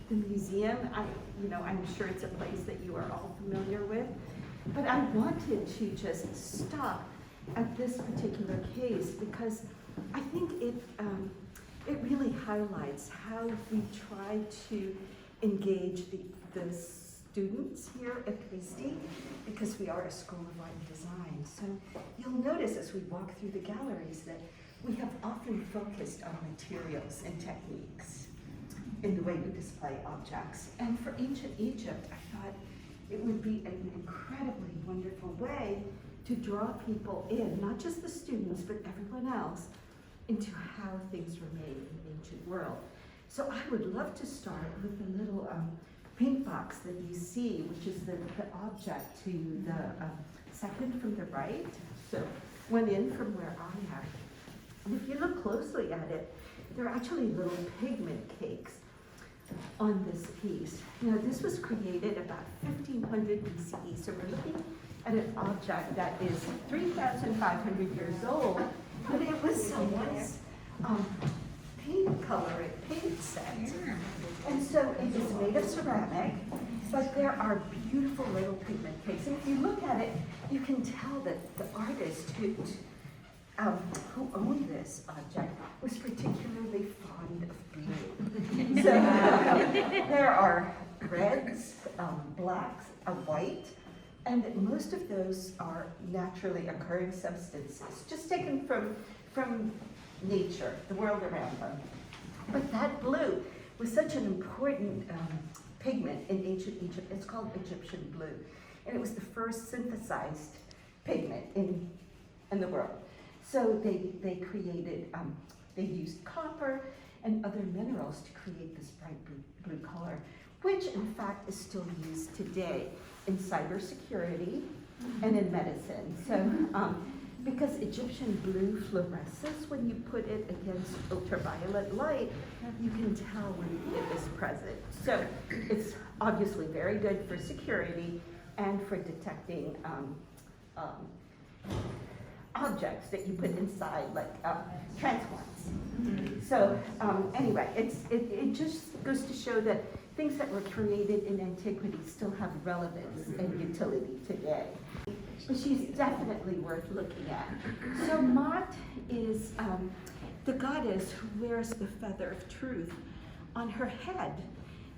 the museum. I'm sure it's a place that you are all familiar with, but I wanted to just stop at this particular case because I think it really highlights how we try to engage the students here at RISD, because we are a School of Art and Design. So you'll notice as we walk through the galleries that we have often focused on materials and techniques in the way we display objects. And for ancient Egypt, I thought it would be an incredibly wonderful way to draw people in, not just the students, but everyone else, into how things were made in the ancient world. So I would love to start with the little paint box that you see, which is the object to the second from the right. So one in from where I am. And if you look closely at it, there are actually little pigment cakes on this piece. Now this was created about 1500 BCE, so we're looking at an object that is 3,500 years old, but it was someone's paint set. And so it is made of ceramic, but there are beautiful little pigment cakes. And if you look at it, you can tell that the artist who owned this object was particularly fond of blue. So there are reds, blacks, a white, and most of those are naturally occurring substances, just taken from nature, the world around them. But that blue was such an important pigment in ancient Egypt. It's called Egyptian blue. And it was the first synthesized pigment in the world. So they created, they used copper and other minerals to create this bright blue color, which in fact is still used today in cybersecurity and in medicine. So, because Egyptian blue fluoresces when you put it against ultraviolet light, you can tell when it is present. So it's obviously very good for security and for detecting objects that you put inside, like transplants. So anyway, it just goes to show that things that were created in antiquity still have relevance and utility today. But she's definitely worth looking at. So Mot is the goddess who wears the feather of truth on her head.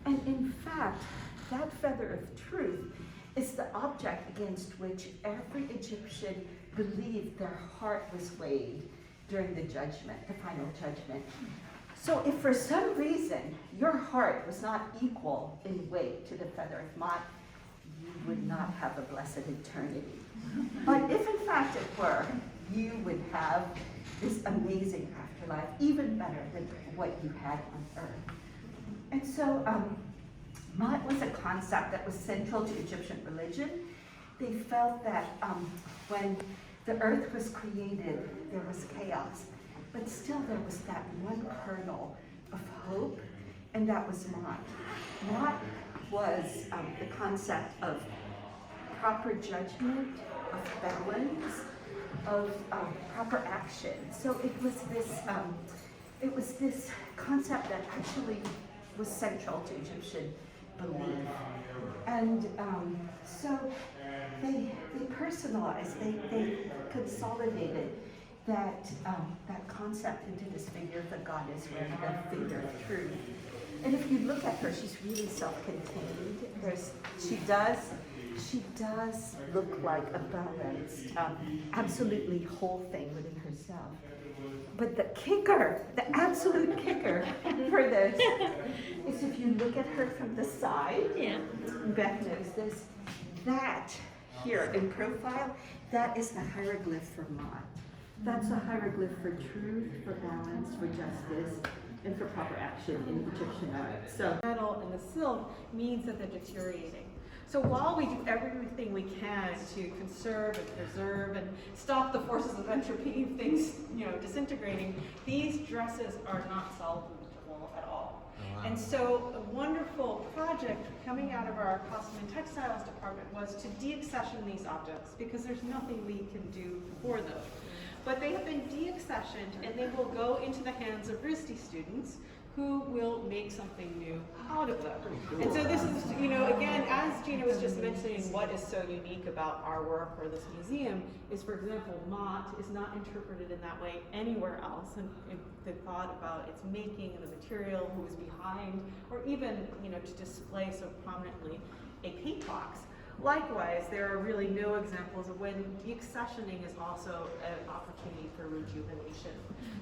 And in fact, that feather of truth is the object against which every Egyptian believed their heart was weighed during the judgment, the final judgment. So if for some reason your heart was not equal in weight to the feather of Mot, you would not have a blessed eternity. But if in fact it were, you would have this amazing afterlife, even better than what you had on earth. And so Mot was a concept that was central to Egyptian religion. They felt that when the earth was created, there was chaos, but still there was that one kernel of hope, and that was Mot. Mot was the concept of proper judgment, of balance, of proper action. So it was this concept that actually was central to Egyptian belief. And so they personalized, they consolidated that concept into this figure of the goddess wearing the figure of truth. And if you look at her, she's really self-contained. She does look like a balanced, absolutely whole thing within herself. But the kicker, the absolute kicker for this is if you look at her from the side, Beth knows this, that here in profile, that is the hieroglyph for Mot. That's a hieroglyph for truth, for balance, for justice, and for proper action in Egyptian art. So metal and the silk means that they're deteriorating. So while we do everything we can to conserve and preserve and stop the forces of entropy of things, disintegrating, these dresses are not salvageable at all. Wow. And so a wonderful project coming out of our costume and textiles department was to deaccession these objects, because there's nothing we can do for them. But they have been deaccessioned, and they will go into the hands of RISD students who will make something new out of them. And so this is, you know, again, as Gina was just mentioning, what is so unique about our work or this museum is, for example, motte is not interpreted in that way anywhere else. And the thought about its making and the material, who is behind, or even, you know, to display so prominently a paint box. Likewise, there are really no examples of when deaccessioning is also an opportunity for rejuvenation.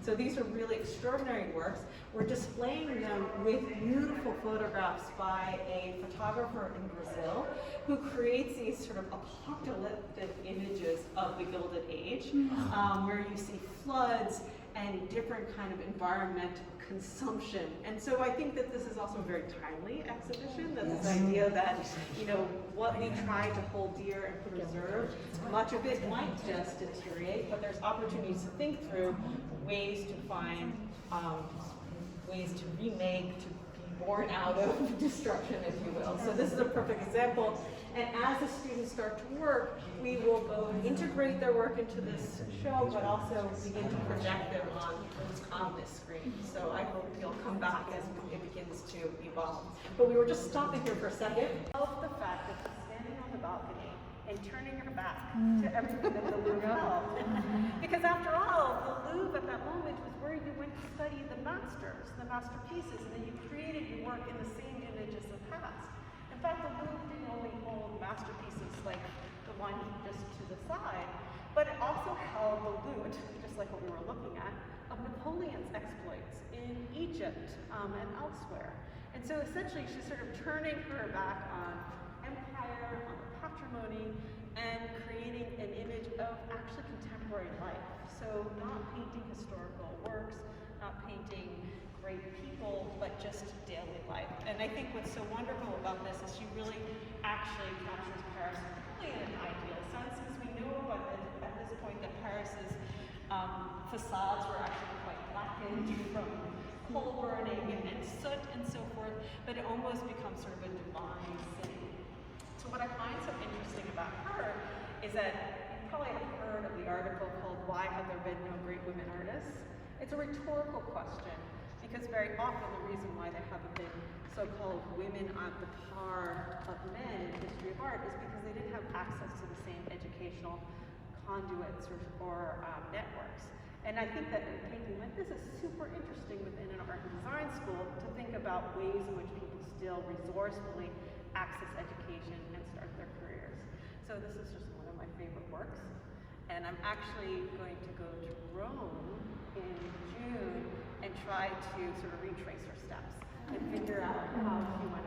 So these are really extraordinary works. We're displaying them with beautiful photographs by a photographer in Brazil who creates these sort of apocalyptic images of the Gilded Age, where you see floods and different kind of environmental consumption. And so I think that this is also a very timely exhibition, that this idea that, you know, what we try to hold dear and preserve, much of it might just deteriorate, but there's opportunities to think through ways to find, ways to remake, to be born out of destruction, if you will. So this is a perfect example. And as the students start to work, we will both integrate their work into this show, but also begin to project them on this screen. So I hope you'll come back as it begins to evolve. But we were just stopping here for a second. I love the fact that she's standing on the balcony and turning her back to everything that the Louvre held. Because after all, the Louvre at that moment was where you went to study the masters, the masterpieces, and then you created your work in the same image as the past. In fact, the Louvre didn't only hold masterpieces like the one just to the side, but it also held the loot, just like what we were looking at, of Napoleon's exploits in Egypt and elsewhere. And so essentially she's sort of turning her back on empire, on patrimony, and creating an image of actually contemporary life. So not painting historical works, not painting great people, but just daily life. And I think what's so wonderful about this is she really actually captures Paris really in an ideal sense, because we know at this point that Paris's facades were actually quite blackened from coal burning and soot and so forth, but it almost becomes sort of a divine city. So what I find so interesting about her is that you probably have heard of the article called "Why Have There Been No Great Women Artists?" It's a rhetorical question, because very often the reason why there haven't been so-called women at the par of men in the history of art is because they didn't have access to the same educational conduits or networks. And I think that in painting like this is super interesting within an art and design school to think about ways in which people still resourcefully access education and start their careers. So this is just one of my favorite works. And I'm actually going to go to Rome in June and try to sort of retrace her steps and figure out how she went